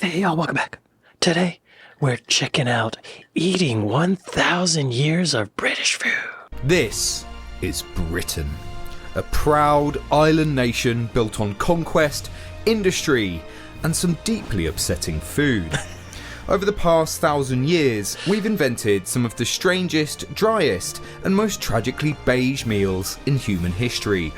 Hey, y'all, welcome back. Today, we're checking out eating 1,000 years of British food. This is Britain, a proud island nation built on conquest, industry, and some deeply upsetting food. Over the past 1,000 years, we've invented some of the strangest, driest, and most tragically beige meals in human history,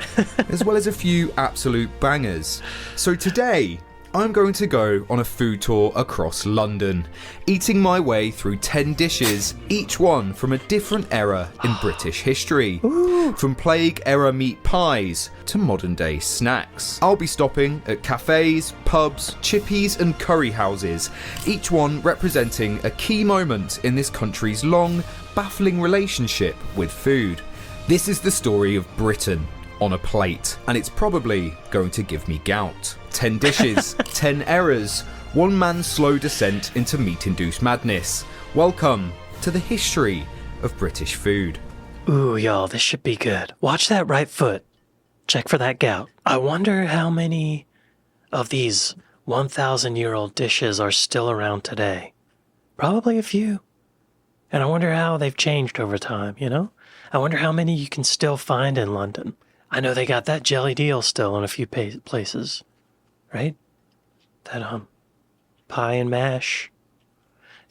as well as a few absolute bangers. So today, I'm going to go on a food tour across London, eating my way through 10 dishes, each one from a different era in British history. From plague-era meat pies to modern-day snacks. I'll be stopping at cafes, pubs, chippies and curry houses, each one representing a key moment in this country's long, baffling relationship with food. This is the story of Britain on a plate, and it's probably going to give me gout. 10 dishes, 10 errors, one man's slow descent into meat-induced madness. Welcome to the history of British food. Ooh, y'all, this should be good. Watch that right foot. Check for that gout. I wonder how many of these 1,000-year-old dishes are still around today. Probably a few. And I wonder how they've changed over time, you know? I wonder how many you can still find in London. I know they got that jelly deal still in a few places, right? That pie and mash.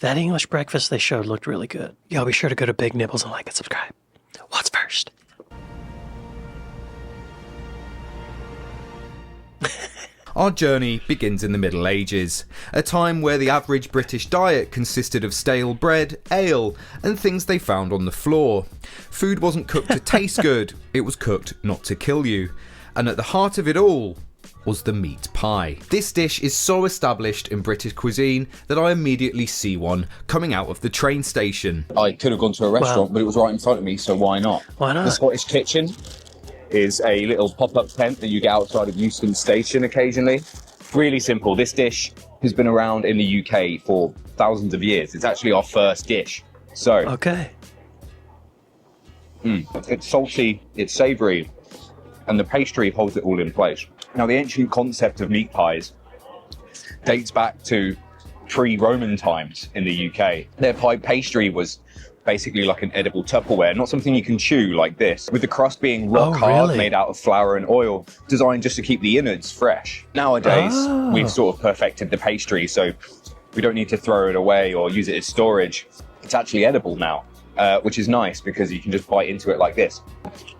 That English breakfast they showed looked really good. Y'all be sure to go to Big Nibbles and like and subscribe. What's first? Our journey begins in the Middle Ages, a time where the average British diet consisted of stale bread, ale, and things they found on the floor. Food wasn't cooked to taste good, it was cooked not to kill you. And at the heart of it all was the meat pie. This dish is so established in British cuisine that I immediately see one coming out of the train station. I could have gone to a restaurant, but it was right in front of me, so why not? Why not? The Scottish kitchen is a little pop-up tent that you get outside of Euston Station occasionally. Really simple. This dish has been around in the UK for thousands of years. It's actually our first dish. So, Okay. it's salty, it's savoury, and the pastry holds it all in place. Now, the ancient concept of meat pies dates back to pre-Roman times in the UK. Their pie pastry was basically like an edible Tupperware, not something you can chew like this, with the crust being rock hard, really? made out of flour and oil, designed just to keep the innards fresh. Nowadays, we've sort of perfected the pastry, so we don't need to throw it away or use it as storage. It's actually edible now, which is nice because you can just bite into it like this.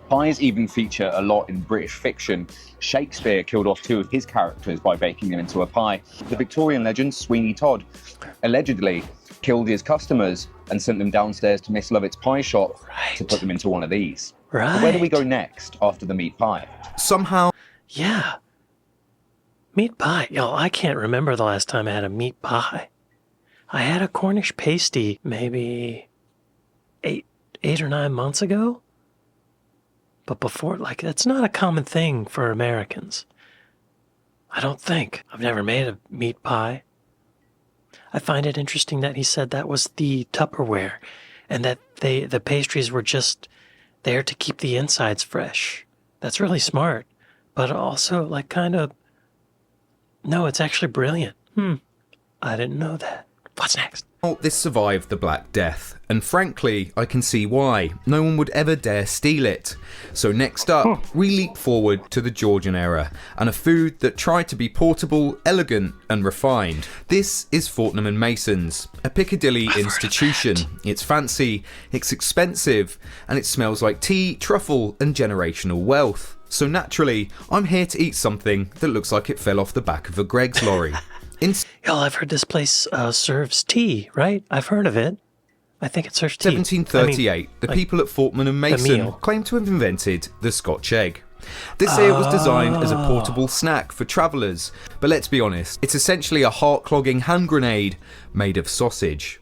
Pies even feature a lot in British fiction. Shakespeare killed off 2 of his characters by baking them into a pie. The Victorian legend Sweeney Todd allegedly killed his customers and sent them downstairs to Miss Lovett's pie shop to put them into one of these. Right. So where do we go next after the meat pie? Somehow, Yeah. Meat pie. Y'all, I can't remember the last time I had a meat pie. I had a Cornish pasty maybe eight or 9 months ago. But before, like, that's not a common thing for Americans. I don't think. I've never made a meat pie. I find it interesting that he said that was the Tupperware and that the pastries were just there to keep the insides fresh. That's really smart. But also, like, kind of, no, it's actually brilliant. I didn't know that. What's next? this survived the Black Death, and frankly, I can see why. No one would ever dare steal it. So next up, we leap forward to the Georgian era, and a food that tried to be portable, elegant, and refined. This is Fortnum and Mason's, a Piccadilly institution. It's fancy, it's expensive, and it smells like tea, truffle, and generational wealth. So naturally, I'm here to eat something that looks like it fell off the back of a Greggs lorry. Y'all, I've heard this place serves tea, right? I've heard of it. I think it serves tea. 1738, the people at Fortnum and Mason claim to have invented the Scotch egg. This ale was designed as a portable snack for travellers, but let's be honest, it's essentially a heart-clogging hand grenade made of sausage.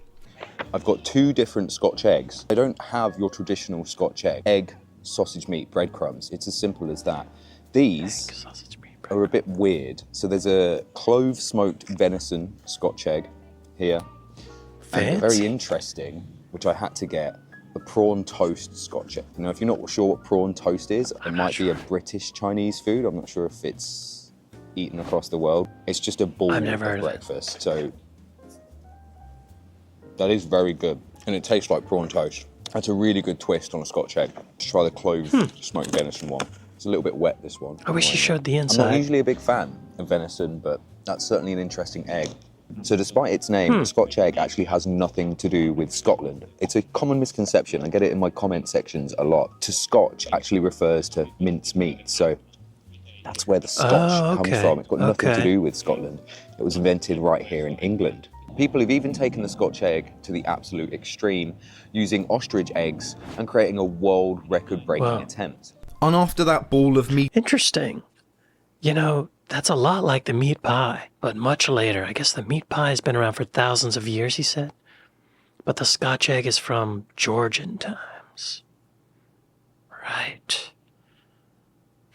I've got two different Scotch eggs. I don't have your traditional Scotch egg, sausage meat, breadcrumbs. It's as simple as that. These are a bit weird. So there's a clove smoked venison Scotch egg here. Fancy. And very interesting, which I had to get, a prawn toast Scotch egg. Now, if you're not sure what prawn toast is, it might be a British Chinese food. I'm not sure if it's eaten across the world. It's just a ball I've never of heard of it. breakfast. So that is very good. And it tastes like prawn toast. That's a really good twist on a Scotch egg. Let's try the clove smoked venison one. It's a little bit wet, this one. I wish you showed the I'm not inside. usually a big fan of venison, but that's certainly an interesting egg. So despite its name, the Scotch egg actually has nothing to do with Scotland. It's a common misconception. I get it in my comment sections a lot. To Scotch actually refers to mince meat. So that's where the Scotch comes from. It's got nothing to do with Scotland. It was invented right here in England. People have even taken the Scotch egg to the absolute extreme, using ostrich eggs and creating a world record-breaking attempt. And after that ball of meat Interesting. You know, that's a lot like the meat pie, but much later. I guess the meat pie has been around for thousands of years, he said. But the Scotch egg is from Georgian times. Right.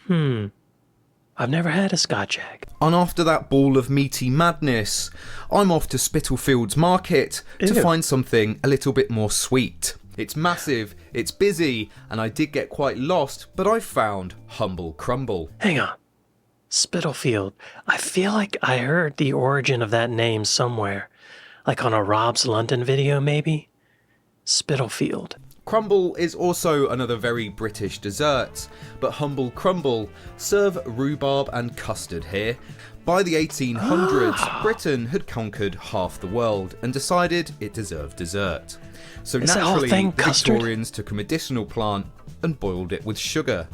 I've never had a Scotch egg. And after that ball of meaty madness, I'm off to Spitalfields Market to Ew. find something a little bit more sweet. It's massive, it's busy, and I did get quite lost, but I found Humble Crumble. Hang on. Spitalfield. I feel like I heard the origin of that name somewhere. Like on a Rob's London video, maybe? Spitalfield. Crumble is also another very British dessert, but Humble Crumble serve rhubarb and custard here. By the 1800s, Britain had conquered half the world and decided it deserved dessert. So Is that whole naturally, thing the custard? Victorians took a medicinal plant and boiled it with sugar.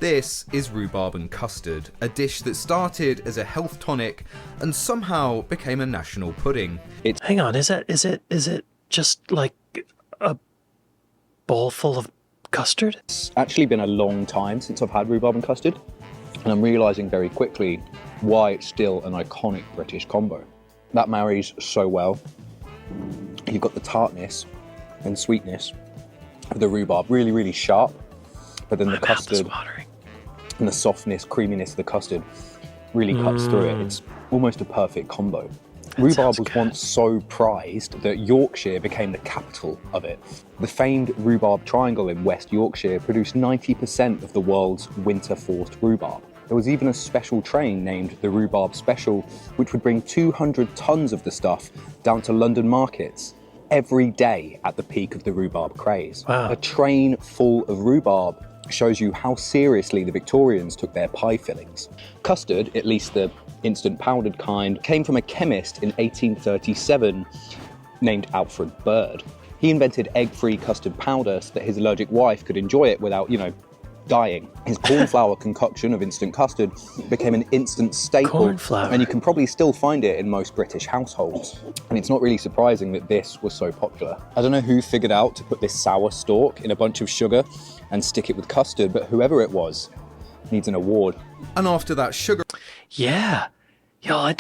This is rhubarb and custard, a dish that started as a health tonic and somehow became a national pudding. Hang on, is it just like a bowl full of custard? It's actually been a long time since I've had rhubarb and custard, and I'm realising very quickly why it's still an iconic British combo. That marries so well. You've got the tartness and sweetness of the rhubarb, really, really sharp, but then the My mouth is custard watering. and the softness, creaminess of the custard really cuts through it. It's almost a perfect combo. Rhubarb sounds was good. once so prized that Yorkshire became the capital of it. The famed rhubarb triangle in West Yorkshire produced 90% of the world's winter forced rhubarb. There was even a special train named the Rhubarb Special, which would bring 200 tons of the stuff down to London markets every day at the peak of the rhubarb craze. Wow. A train full of rhubarb shows you how seriously the Victorians took their pie fillings. Custard, at least the instant powdered kind, came from a chemist in 1837 named Alfred Bird. He invented egg-free custard powder so that his allergic wife could enjoy it without, dying. His corn flour concoction of instant custard became an instant staple, Corn flour. and you can probably still find it in most British households. And it's not really surprising that this was so popular. I don't know who figured out to put this sour stalk in a bunch of sugar and stick it with custard, but whoever it was needs an award. And after that sugar Yeah. Yo,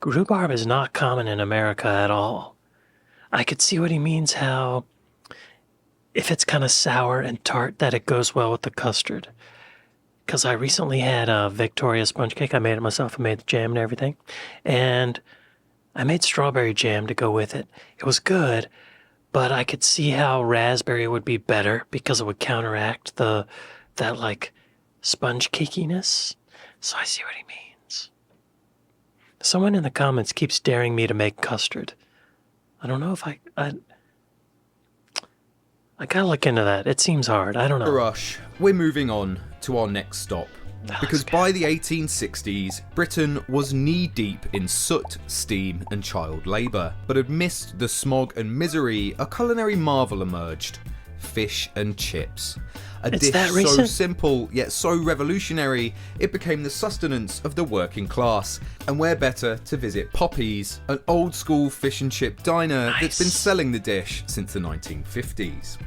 rhubarb is not common in America at all. I could see what he means, how if it's kind of sour and tart, that it goes well with the custard. Because I recently had a Victoria sponge cake. I made it myself. I made the jam and everything. And I made strawberry jam to go with it. It was good, but I could see how raspberry would be better because it would counteract that like sponge cakiness. So I see what he means. Someone in the comments keeps daring me to make custard. I don't know if I gotta look into that. It seems hard. I don't know. rush, we're moving on to our next stop. That Because looks by the 1860s, Britain was knee-deep in soot, steam and child labour. But amidst the smog and misery, a culinary marvel emerged. Fish and chips. A It's dish that so recent? simple, yet so revolutionary, it became the sustenance of the working class. And where better to visit Poppy's, an old-school fish and chip diner that's been Nice. selling the dish since the 1950s.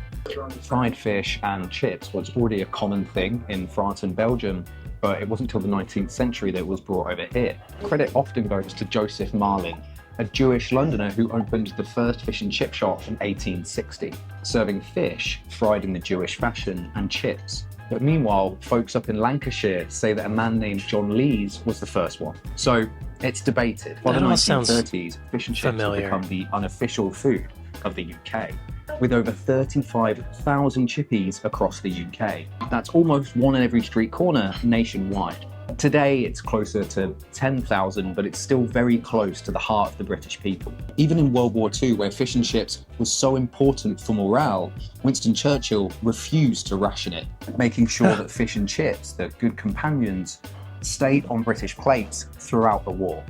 Fried fish and chips was already a common thing in France and Belgium, but it wasn't until the 19th century that it was brought over here. Credit often goes to Joseph Marlin, a Jewish Londoner who opened the first fish and chip shop in 1860, serving fish fried in the Jewish fashion and chips. But meanwhile, folks up in Lancashire say that a man named John Lees was the first one. So it's debated. By the That all sounds 1930s, fish and chips have familiar. become the unofficial food of the UK, with over 35,000 chippies across the UK. That's almost one in every street corner nationwide. Today, it's closer to 10,000, but it's still very close to the heart of the British people. Even in World War II, where fish and chips was so important for morale, Winston Churchill refused to ration it, making sure that fish and chips, the good companions, stayed on British plates throughout the war.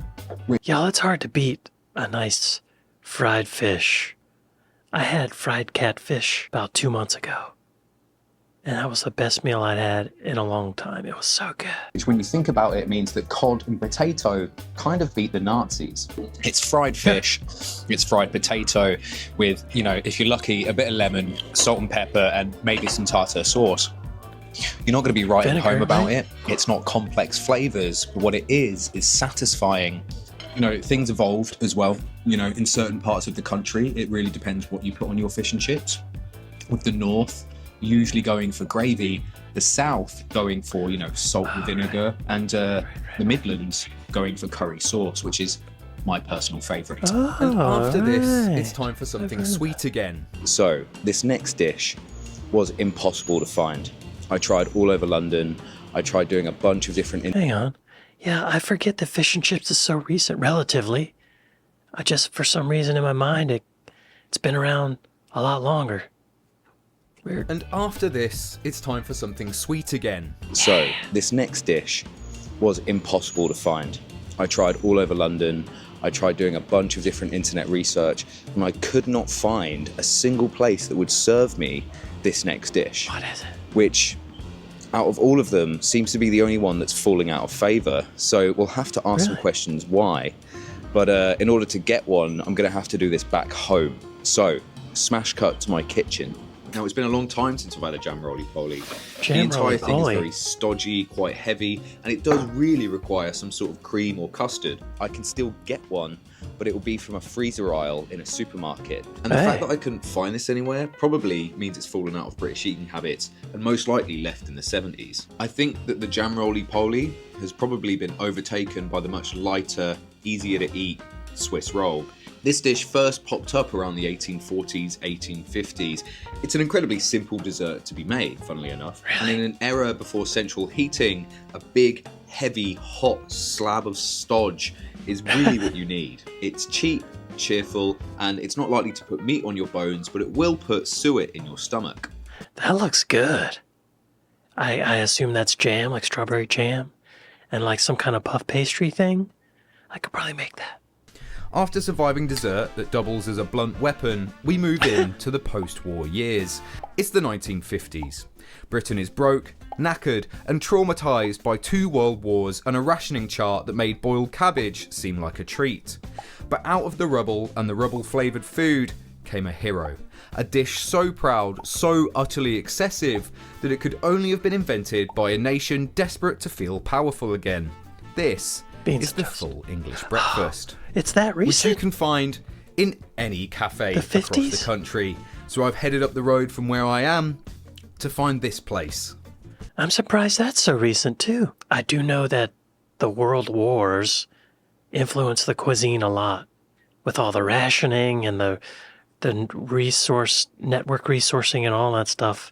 Y'all, it's hard to beat a nice fried fish. I had fried catfish about 2 months ago, and that was the best meal I'd had in a long time. It was so good. Which, when you think about it, means that cod and potato kind of beat the Nazis. It's fried fish, it's fried potato with, you know, if you're lucky, a bit of lemon, salt and pepper, and maybe some tartar sauce. You're not going to be right at home about it. It's not complex flavors, but what it is satisfying. You know, things evolved as well. You know, in certain parts of the country, it really depends what you put on your fish and chips. With the North usually going for gravy, the South going for, you know, salt and vinegar, and the Midlands going for curry sauce, which is my personal favourite. And after this, it's time for something sweet again. So, this next dish was impossible to find. I tried all over London. I tried doing a bunch of different... Hang on. Yeah, I forget that fish and chips is so recent, relatively. I just, for some reason in my mind, it's been around a lot longer. Weird. And after this, it's time for something sweet again. So, this next dish was impossible to find. I tried all over London. I tried doing a bunch of different internet research, and I could not find a single place that would serve me this next dish. What is it? Which, out of all of them, seems to be the only one that's falling out of favour. So we'll have to ask some questions why. But in order to get one, I'm going to have to do this back home. So, smash cut to my kitchen. Now, it's been a long time since I've had a jam roly-poly. The entire thing is very stodgy, quite heavy, and it does really require some sort of cream or custard. I can still get one, but it will be from a freezer aisle in a supermarket. And the fact that I couldn't find this anywhere probably means it's fallen out of British eating habits and most likely left in the 70s. I think that the jam roly-poly has probably been overtaken by the much lighter, easier to eat Swiss roll. This dish first popped up around the 1840s, 1850s. It's an incredibly simple dessert to be made, funnily enough. And in an era before central heating, a big, heavy, hot slab of stodge is really what you need. It's cheap, cheerful, and it's not likely to put meat on your bones, but it will put suet in your stomach. That looks good. I assume that's jam, like strawberry jam, and like some kind of puff pastry thing. I could probably make that. After surviving dessert that doubles as a blunt weapon, we move in to the post-war years. It's the 1950s. Britain is broke, knackered, and traumatised by 2 world wars and a rationing chart that made boiled cabbage seem like a treat. But out of the rubble and the rubble-flavoured food came a hero. A dish so proud, so utterly excessive, that it could only have been invented by a nation desperate to feel powerful again. This is the full English breakfast. It's that recent? Which you can find in any cafe across the country. So I've headed up the road from where I am to find this place. I'm surprised that's so recent too. I do know that the world wars influenced the cuisine a lot, with all the rationing and the resource network resourcing and all that stuff.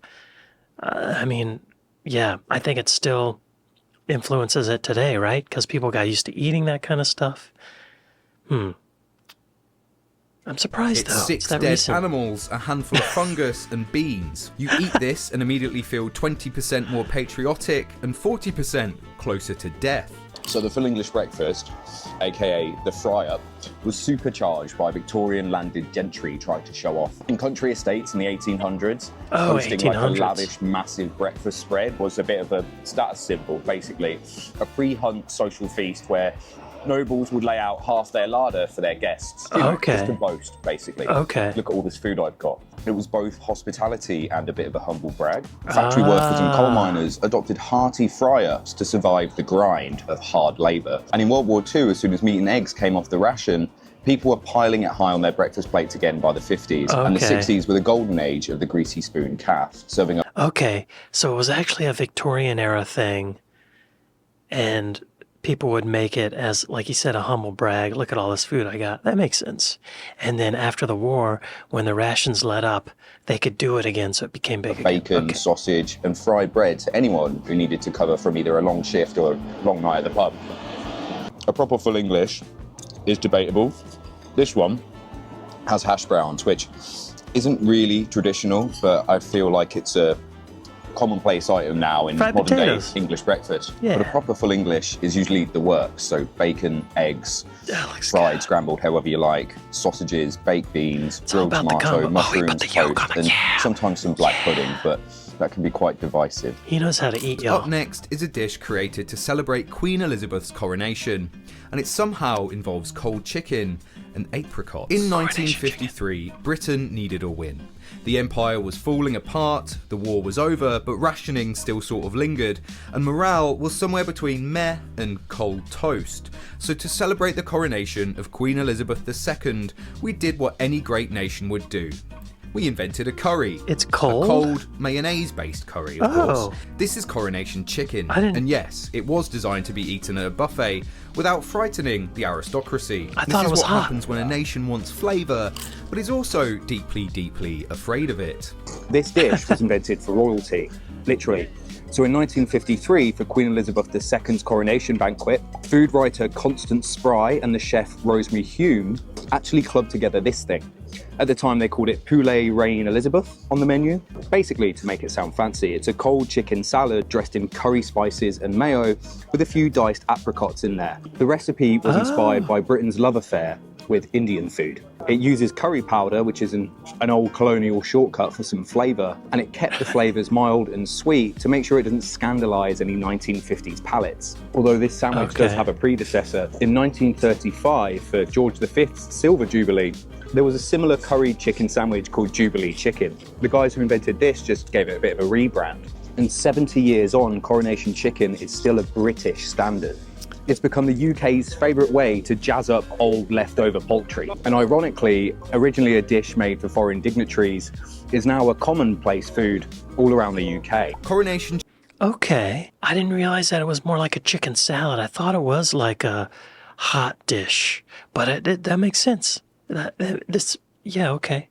I mean, yeah, I think it still influences it today, right? Because people got used to eating that kind of stuff. I'm surprised though. It's 6 dead animals, a handful of fungus, and beans. You eat this and immediately feel 20% more patriotic and 40% closer to death. So the full English breakfast, aka the fry-up, was supercharged by Victorian landed gentry trying to show off. In country estates in the 1800s, hosting like a lavish, massive breakfast spread was a bit of a status symbol, basically. A pre-hunt social feast where nobles would lay out half their larder for their guests. You know, just to boast, basically. Look at all this food I've got. It was both hospitality and a bit of a humble brag. Factory workers and coal miners adopted hearty fry-ups to survive the grind of hard labour. And in World War II, as soon as meat and eggs came off the ration, people were piling it high on their breakfast plates again by the 50s. And the 60s were the golden age of the greasy spoon calf, serving up... Okay, so it was actually a Victorian era thing. And people would make it as, like you said, a humble brag. Look at all this food I got. That makes sense. And then after the war, when the rations let up, they could do it again, so it became big Bacon, again. Okay. sausage, and fried bread to anyone who needed to cover from either a long shift or a long night at the pub. A proper full English is debatable. This one has hash browns, which isn't really traditional, but I feel like it's a commonplace item now in Fried modern potatoes. day English breakfast. Yeah. But a proper full English is usually the works. So bacon, eggs, That looks fried, good. scrambled, however you like, sausages, baked beans, all grilled about the tomato, combo. Oh, we put mushrooms, the yolk toast, on it, and yeah. sometimes some black pudding, but that can be quite divisive. He knows how to eat, y'all. Up next is a dish created to celebrate Queen Elizabeth's coronation, and it somehow involves cold chicken and apricots. In 1953, Britain needed a win. The empire was falling apart, the war was over, but rationing still sort of lingered, and morale was somewhere between meh and cold toast. So to celebrate the coronation of Queen Elizabeth II, we did what any great nation would do. We invented a curry. It's cold? A cold, mayonnaise-based curry, of course. This is coronation chicken. And yes, it was designed to be eaten at a buffet without frightening the aristocracy. I thought it was This is what hot. happens when a nation wants flavour, but is also deeply, deeply afraid of it. This dish was invented for royalty, literally. So in 1953, for Queen Elizabeth II's coronation banquet, food writer Constance Spry and the chef Rosemary Hume actually clubbed together this thing. At the time, they called it Poulet Reine Elizabeth on the menu. Basically, to make it sound fancy, it's a cold chicken salad dressed in curry spices and mayo with a few diced apricots in there. The recipe was inspired by Britain's love affair with Indian food. It uses curry powder, which is an old colonial shortcut for some flavour, and it kept the flavours mild and sweet to make sure it didn't scandalise any 1950s palates. Although this sandwich does have a predecessor. In 1935, for George V's Silver Jubilee, there was a similar curried chicken sandwich called Jubilee Chicken. The guys who invented this just gave it a bit of a rebrand. And 70 years on, coronation chicken is still a British standard. It's become the UK's favourite way to jazz up old leftover poultry. And ironically, originally a dish made for foreign dignitaries, is now a commonplace food all around the UK. Coronation Okay. I didn't realize that it was more like a chicken salad. I thought it was like a hot dish. But that makes sense. Yeah, okay.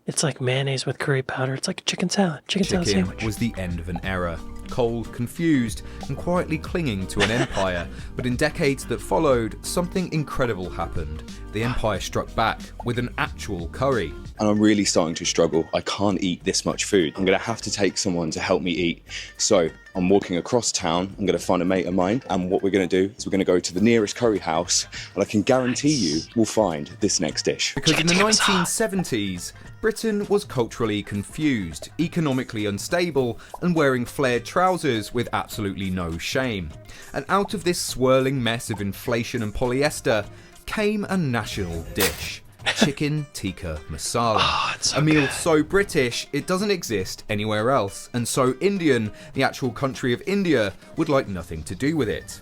It's like mayonnaise with curry powder. It's like a chicken salad. Chicken salad sandwich. was the end of an era. Cold, confused, and quietly clinging to an empire. But in decades that followed, something incredible happened. The empire struck back with an actual curry. And I'm really starting to struggle. I can't eat this much food. I'm going to have to take someone to help me eat. So I'm walking across town. I'm going to find a mate of mine. And what we're going to do is we're going to go to the nearest curry house. And I can guarantee you we'll find this next dish. Because in the 1970s, Britain was culturally confused, economically unstable, and wearing flared trousers with absolutely no shame. And out of this swirling mess of inflation and polyester came a national dish. Chicken tikka masala. A meal so British it doesn't exist anywhere else, and so Indian, the actual country of India, would like nothing to do with it.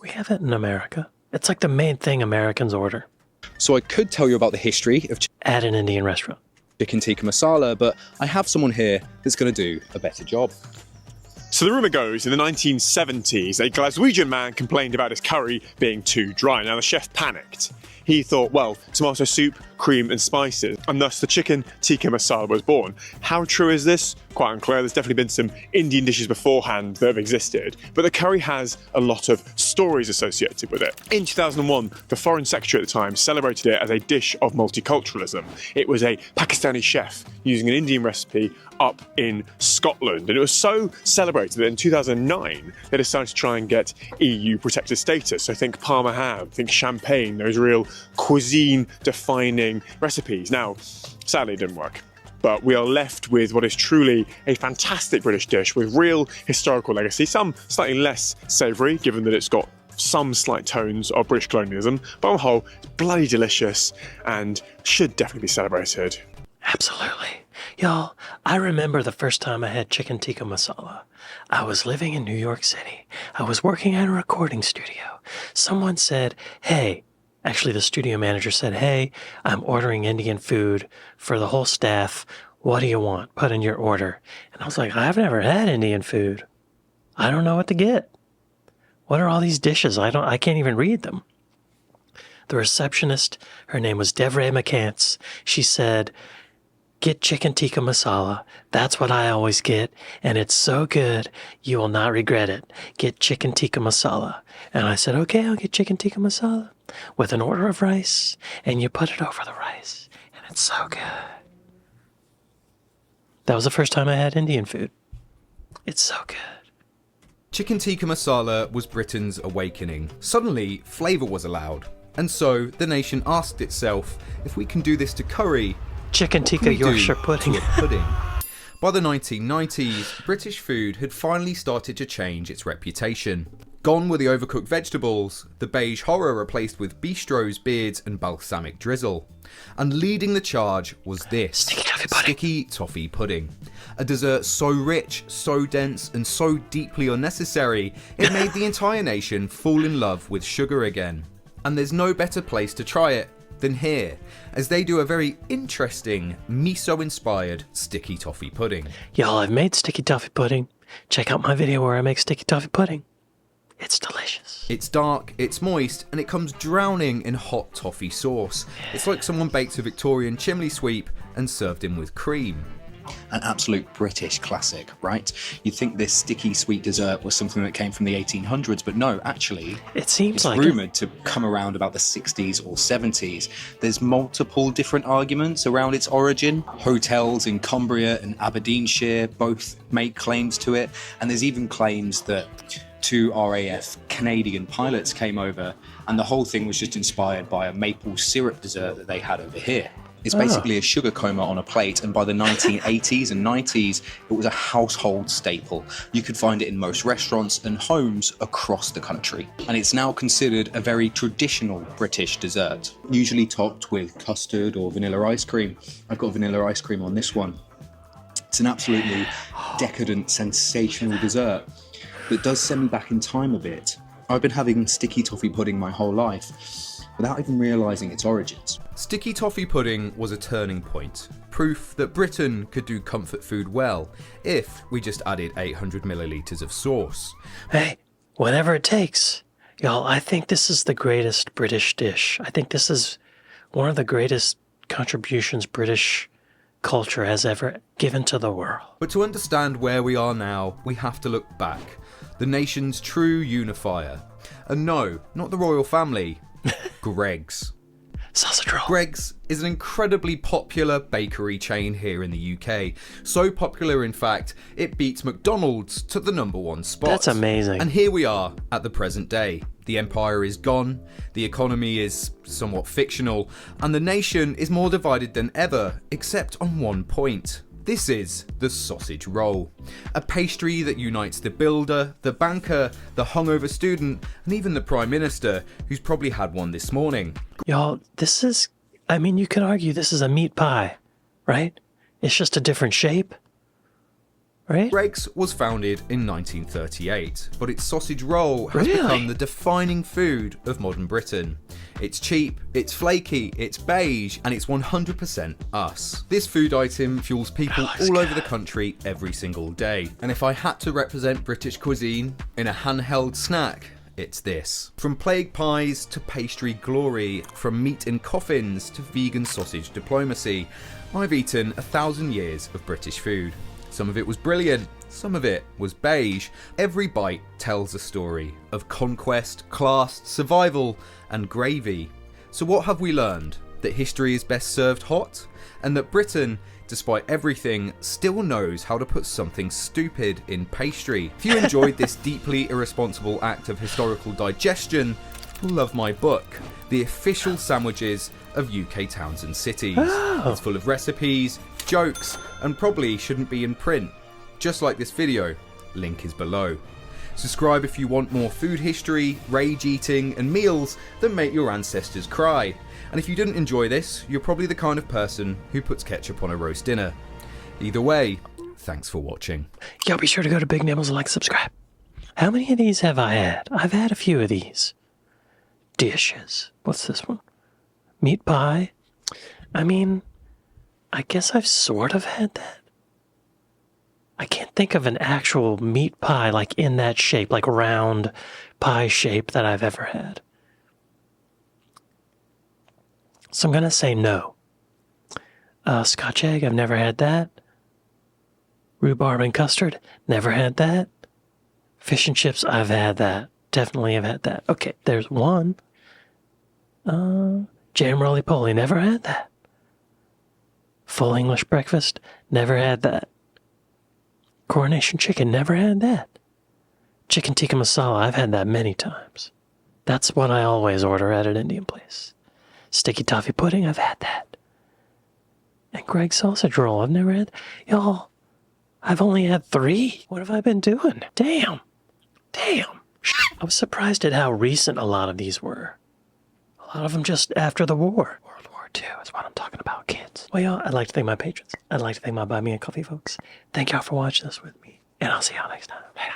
We have it in America. It's like the main thing Americans order So I could tell you about the history of at an Indian restaurant. chicken tikka masala, but I have someone here that's going to do a better job. So the rumour goes, in the 1970s, a Glaswegian man complained about his curry being too dry. Now the chef panicked. He thought, well, tomato soup, cream and spices, and thus the chicken tikka masala was born. How true is this? Quite unclear. There's definitely been some Indian dishes beforehand that have existed, but the curry has a lot of stories associated with it. In 2001, the Foreign Secretary at the time celebrated it as a dish of multiculturalism. It was a Pakistani chef using an Indian recipe up in Scotland, and it was so celebrated that in 2009 they decided to try and get EU protected status. So think Parma ham, think champagne, those real cuisine defining recipes. Now, sadly it didn't work. But we are left with what is truly a fantastic British dish with real historical legacy, some slightly less savoury, given that it's got some slight tones of British colonialism, but on the whole, it's bloody delicious and should definitely be celebrated. Absolutely. Y'all, I remember the first time I had chicken tikka masala. I was living in New York City. I was working at a recording studio. Someone said, hey, actually the studio manager said, hey, I'm ordering Indian food for the whole staff. What do you want? Put in your order. And I was like, I've never had Indian food. I don't know what to get. What are all these dishes? I can't even read them. The receptionist, her name was Devray McCants. She said, "Get chicken tikka masala. That's what I always get, and it's so good, you will not regret it. Get chicken tikka masala." And I said, "Okay, I'll get chicken tikka masala with an order of rice," and you put it over the rice, and it's so good. That was the first time I had Indian food. It's so good. Chicken tikka masala was Britain's awakening. Suddenly, flavour was allowed. And so, the nation asked itself, if we can do this to curry, Chicken what can tikka we do Yorkshire pudding. to a pudding? By the 1990s, British food had finally started to change its reputation. Gone were the overcooked vegetables, the beige horror replaced with bistros, beards and balsamic drizzle. And leading the charge was this, sticky toffee pudding. A dessert so rich, so dense and so deeply unnecessary, it made the entire nation fall in love with sugar again. And there's no better place to try it than here, as they do a very interesting miso-inspired sticky toffee pudding. Y'all, I've made sticky toffee pudding. Check out my video where I make sticky toffee pudding. It's delicious. It's dark, it's moist, and it comes drowning in hot toffee sauce. It's like someone baked a Victorian chimney sweep and served him with cream. An absolute British classic, right? You'd think this sticky sweet dessert was something that came from the 1800s, but no, actually, It seems it's like rumoured to come around about the 60s or 70s. There's multiple different arguments around its origin. Hotels in Cumbria and Aberdeenshire both make claims to it, and there's even claims that 2 RAF Canadian pilots came over, and the whole thing was just inspired by a maple syrup dessert that they had over here. It's basically a sugar coma on a plate, and by the 1980s and 90s, it was a household staple. You could find it in most restaurants and homes across the country. And it's now considered a very traditional British dessert, usually topped with custard or vanilla ice cream. I've got vanilla ice cream on this one. It's an absolutely decadent, sensational dessert that does send me back in time a bit. I've been having sticky toffee pudding my whole life without even realising its origins. Sticky toffee pudding was a turning point, proof that Britain could do comfort food well if we just added 800 millilitres of sauce. Hey, whatever it takes. Y'all, I think this is the greatest British dish. I think this is one of the greatest contributions British culture has ever given to the world. But to understand where we are now, we have to look back. The nation's true unifier. And no, not the royal family, Greggs. Sausage roll. Greggs is an incredibly popular bakery chain here in the UK. So popular, in fact, it beats McDonald's to the #1 spot. That's amazing. And here we are at the present day. The empire is gone, the economy is somewhat fictional, and the nation is more divided than ever, except on one point. This is the sausage roll, a pastry that unites the builder, the banker, the hungover student, and even the Prime Minister, who's probably had one this morning. Y'all, this is, I mean, you could argue this is a meat pie, right? It's just a different shape, right? Greggs was founded in 1938, but its sausage roll has Really? become the defining food of modern Britain. It's cheap, it's flaky, it's beige, and it's 100% us. This food item fuels people all over the country every single day. And if I had to represent British cuisine in a handheld snack, it's this. From plague pies to pastry glory, from meat in coffins to vegan sausage diplomacy, I've eaten 1,000 years of British food. Some of it was brilliant, some of it was beige. Every bite tells a story of conquest, class, survival, and gravy. So what have we learned? That history is best served hot? And that Britain, despite everything, still knows how to put something stupid in pastry. If you enjoyed this deeply irresponsible act of historical digestion, you'll love my book, The Official Sandwiches of UK Towns and Cities. It's full of recipes, jokes, and probably shouldn't be in print. Just like this video, link is below. Subscribe if you want more food history, rage eating, and meals that make your ancestors cry. And if you didn't enjoy this, you're probably the kind of person who puts ketchup on a roast dinner. Either way, thanks for watching. Y'all be sure to go to Big Nibbles and like, subscribe. How many of these have I had? I've had a few of these dishes. What's this one? Meat pie. I mean, I guess I've sort of had that. I can't think of an actual meat pie like in that shape, like round pie shape that I've ever had. So I'm going to say no. Scotch egg, I've never had that. Rhubarb and custard, never had that. Fish and chips, I've had that. Definitely have had that. Okay, there's one. Jam roly-poly, never had that. Full English breakfast, never had that. Coronation chicken, never had that. Chicken tikka masala, I've had that many times. That's what I always order at an Indian place. Sticky toffee pudding, I've had that. And Greg's sausage roll, I've never had. Y'all, I've only had 3. What have I been doing? Damn. I was surprised at how recent a lot of these were. A lot of them just after the war. World War II is what I'm talking about, kids. Well, y'all, I'd like to thank my patrons. I'd like to thank my Buy Me a Coffee folks. Thank y'all for watching this with me. And I'll see y'all next time. Later.